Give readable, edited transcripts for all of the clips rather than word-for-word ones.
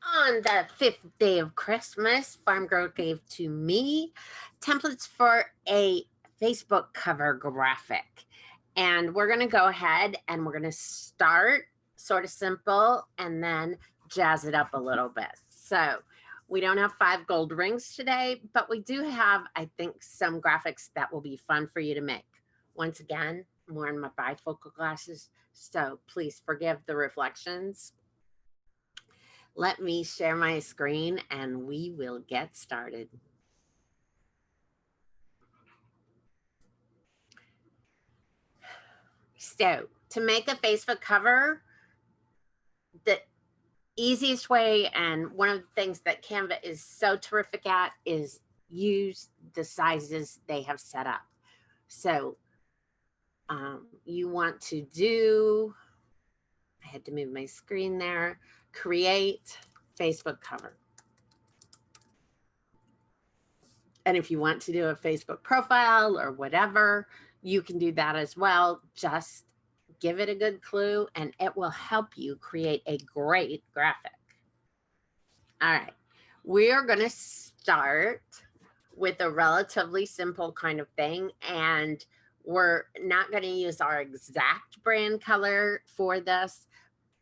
On the 5th day of Christmas, Farm Girl gave to me templates for a Facebook cover graphic. And we're going to go ahead and we're going to start sort of simple and then jazz it up a little bit. So we don't have 5 gold rings today, but we do have, I think, some graphics that will be fun for you to make. Once again, I'm wearing my bifocal glasses, so please forgive the reflections. Let me share my screen and we will get started. So to make a Facebook cover, the easiest way and one of the things that Canva is so terrific at is use the sizes they have set up. So you want to do, I had to move my screen there, create Facebook cover. And if you want to do a Facebook profile or whatever, you can do that as well. Just give it a good clue and it will help you create a great graphic. All right, we are going to start with a relatively simple kind of thing, and we're not going to use our exact brand color for this,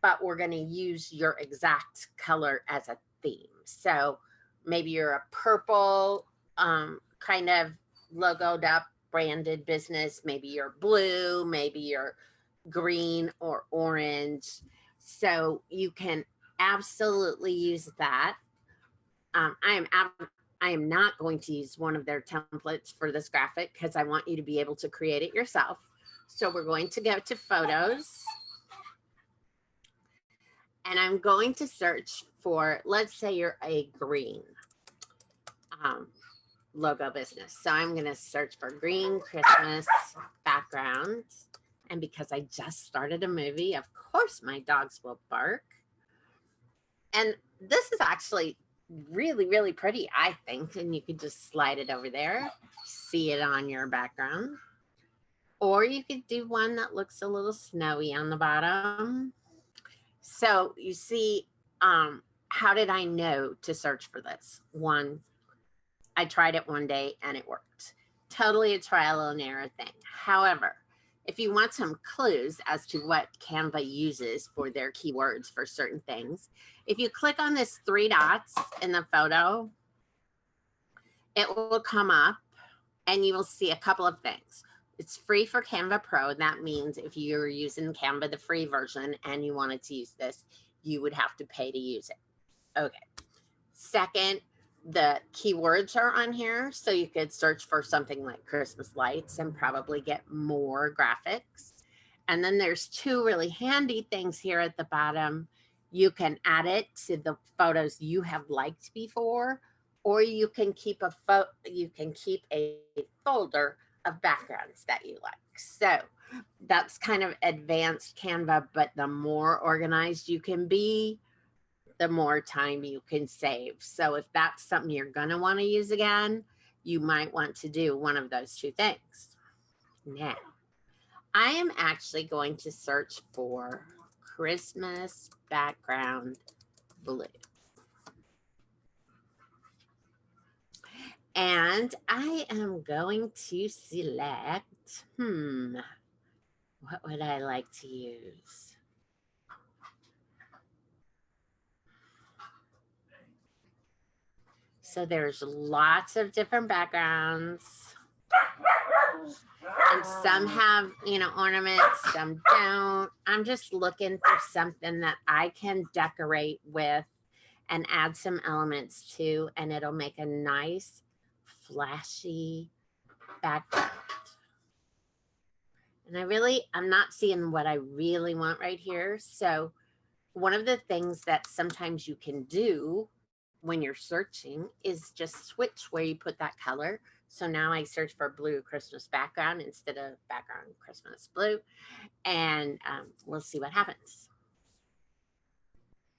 but we're going to use your exact color as a theme. So maybe you're a purple kind of logoed up branded business. Maybe you're blue, maybe you're green or orange. So you can absolutely use that. I am not going to use one of their templates for this graphic because I want you to be able to create it yourself. So we're going to go to photos. And I'm going to search for, let's say you're a green logo business. So I'm going to search for green Christmas background. And because I just started a movie, of course my dogs will bark. And this is actually really, really pretty, I think. And you could just slide it over there, see it on your background. Or you could do one that looks a little snowy on the bottom. So you see, how did I know to search for this? One, I tried it one day and it worked. Totally a trial and error thing. However, if you want some clues as to what Canva uses for their keywords for certain things, if you click on this 3 dots in the photo, it will come up and you will see a couple of things. It's free for Canva Pro. That means if you're using Canva, the free version, and you wanted to use this, you would have to pay to use it. Okay. Second, the keywords are on here. So you could search for something like Christmas lights and probably get more graphics. And then there's 2 really handy things here at the bottom. You can add it to the photos you have liked before, or you can keep a folder of backgrounds that you like. So that's kind of advanced Canva, but the more organized you can be, the more time you can save. So if that's something you're going to want to use again, you might want to do one of those 2 things. Now, I am actually going to search for Christmas background blue. And I am going to select, what would I like to use? So there's lots of different backgrounds. And some have, ornaments, some don't. I'm just looking for something that I can decorate with and add some elements to, and it'll make a nice, flashy background. And I'm not seeing what I really want right here. So one of the things that sometimes you can do when you're searching is just switch where you put that color. So now I search for blue Christmas background instead of background Christmas blue, and we'll see what happens.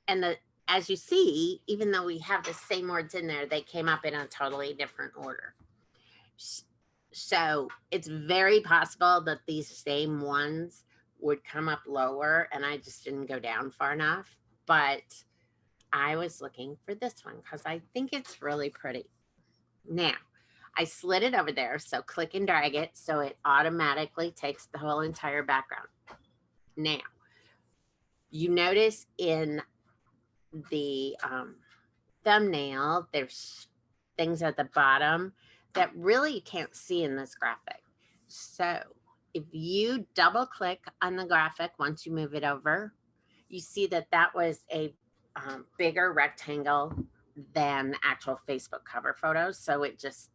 And as you see, even though we have the same words in there, they came up in a totally different order. So it's very possible that these same ones would come up lower and I just didn't go down far enough. But I was looking for this one because I think it's really pretty. Now, I slid it over there, so click and drag it so it automatically takes the whole entire background. Now, you notice in the thumbnail, there's things at the bottom that really you can't see in this graphic. So if you double click on the graphic, once you move it over, you see that that was a bigger rectangle than actual Facebook cover photos. So it just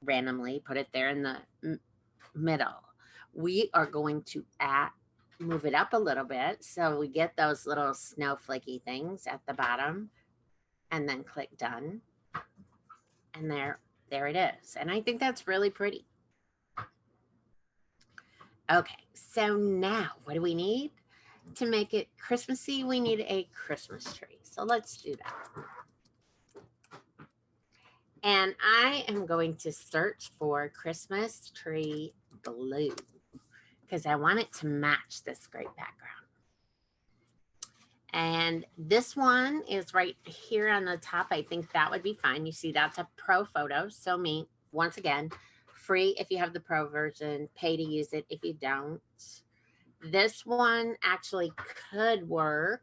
randomly put it there in the middle. We are going to move it up a little bit so we get those little snowflakey things at the bottom, and then click done. And there it is. And I think that's really pretty. Okay, so now what do we need to make it Christmassy? We need a Christmas tree. So let's do that. And I am going to search for Christmas tree blue because I want it to match this great background. And this one is right here on the top. I think that would be fine. You see, that's a pro photo. So once again, free if you have the pro version, pay to use it if you don't. This one actually could work.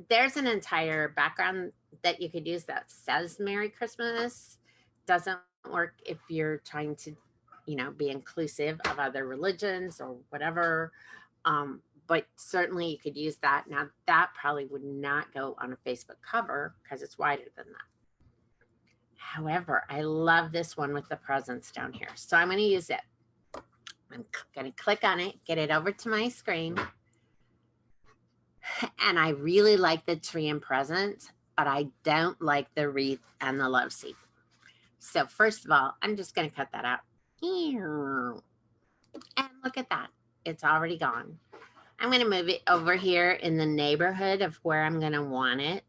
There's an entire background that you could use that says Merry Christmas. Doesn't work if you're trying to, be inclusive of other religions or whatever. But certainly you could use that. Now that probably would not go on a Facebook cover because it's wider than that. However, I love this one with the presents down here. So I'm going to use it. I'm going to click on it, get it over to my screen. And I really like the tree and presents, but I don't like the wreath and the love seat. So first of all, I'm just going to cut that out. And look at that. It's already gone. I'm going to move it over here in the neighborhood of where I'm going to want it.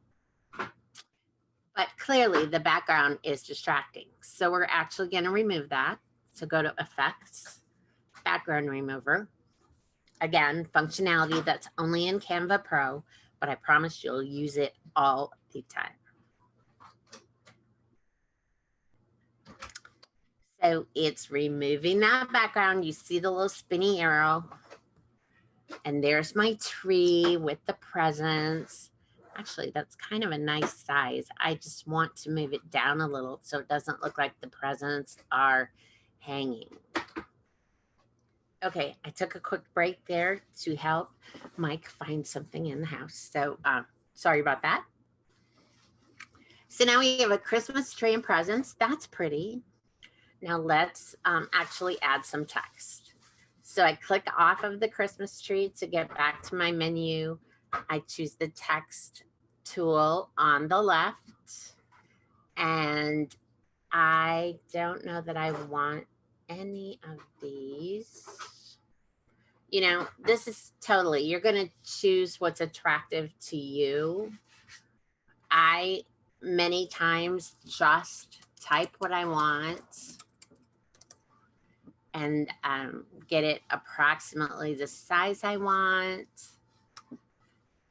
But clearly the background is distracting. So we're actually going to remove that. So go to Effects, Background Remover. Again, functionality that's only in Canva Pro, but I promise you'll use it all the time. So it's removing that background. You see the little spinny arrow. And there's my tree with the presents. Actually, that's kind of a nice size. I just want to move it down a little so it doesn't look like the presents are hanging. Okay, I took a quick break there to help Mike find something in the house. So sorry about that. So now we have a Christmas tree and presents. That's pretty. Now let's actually add some text. So I click off of the Christmas tree to get back to my menu. I choose the text tool on the left. And I don't know that I want any of these. This is totally, you're going to choose what's attractive to you. I many times just type what I want and get it approximately the size I want.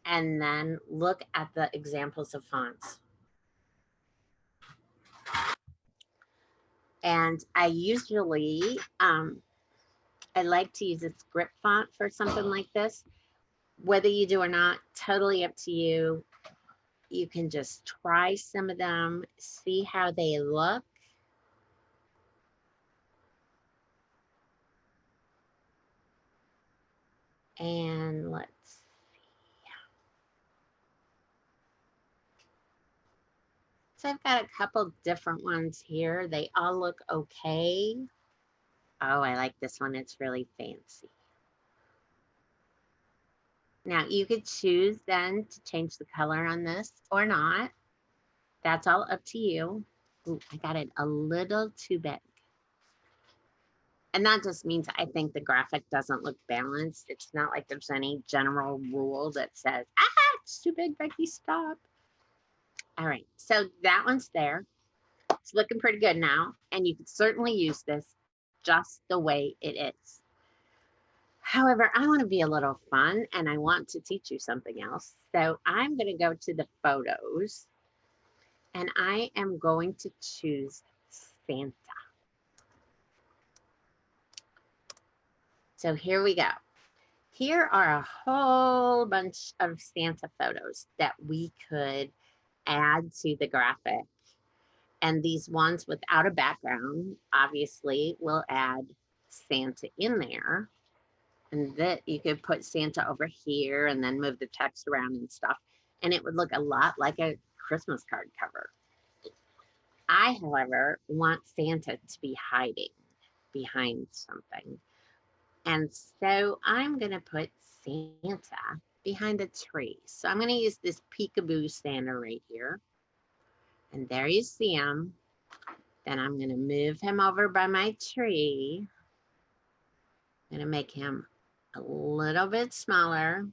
And then look at the examples of fonts. And I usually, I like to use a script font for something like this. Whether you do or not, totally up to you. You can just try some of them, see how they look. And let's see. So I've got a couple different ones here. They all look okay. Oh, I like this one. It's really fancy. Now you could choose then to change the color on this or not. That's all up to you. Ooh, I got it a little too big. And that just means I think the graphic doesn't look balanced. It's not like there's any general rule that says, it's too big, Becky, stop. All right, so that one's there. It's looking pretty good now. And you can certainly use this just the way it is. However, I want to be a little fun and I want to teach you something else. So I'm going to go to the photos and I am going to choose Santa. So here we go. Here are a whole bunch of Santa photos that we could add to the graphic. And these ones without a background, obviously, will add Santa in there. And that you could put Santa over here and then move the text around and stuff. And it would look a lot like a Christmas card cover. I, however, want Santa to be hiding behind something. And so I'm going to put Santa behind the tree. So I'm going to use this peekaboo Santa right here. And there you see him. Then I'm going to move him over by my tree. I'm going to make him a little bit smaller.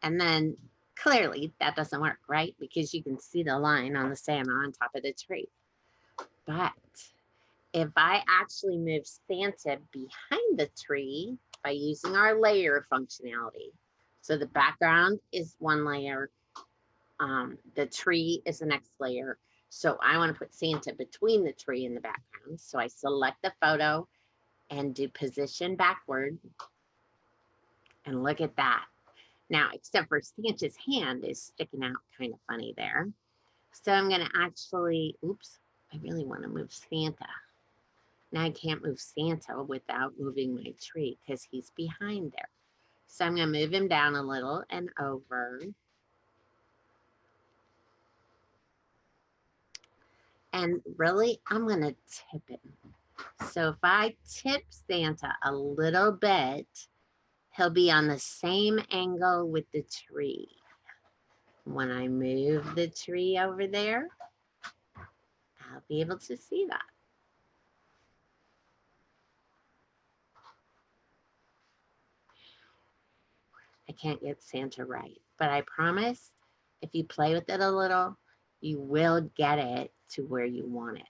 And then clearly that doesn't work, right? Because you can see the line on the Santa on top of the tree. But if I actually move Santa behind the tree by using our layer functionality, so the background is one layer, the tree is the next layer. So I want to put Santa between the tree and the background. So I select the photo and do position backward. And look at that. Now, except for Santa's hand is sticking out kind of funny there. So I'm going to actually, oops, I really want to move Santa. Now I can't move Santa without moving my tree because he's behind there. So I'm going to move him down a little and over. And really, I'm going to tip him. So if I tip Santa a little bit, he'll be on the same angle with the tree. When I move the tree over there, I'll be able to see that. I can't get Santa right, but I promise if you play with it a little, you will get it to where you want it.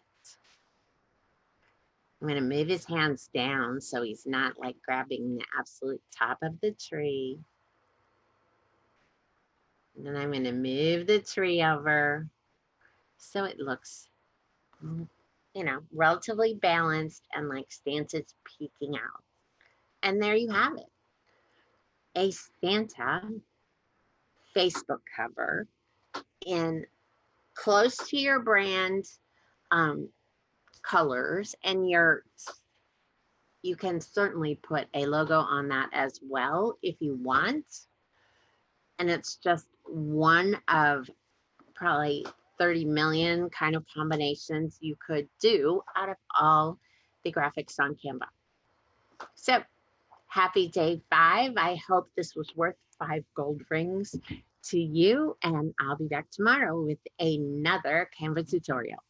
I'm going to move his hands down so he's not like grabbing the absolute top of the tree. And then I'm going to move the tree over so it looks, you know, relatively balanced and like Santa's peeking out. And there you have it. A Santa Facebook cover in close to your brand colors, and you can certainly put a logo on that as well if you want. And it's just one of probably 30 million kind of combinations you could do out of all the graphics on Canva. So happy day 5. I hope this was worth 5 gold rings to you, and I'll be back tomorrow with another Canva tutorial.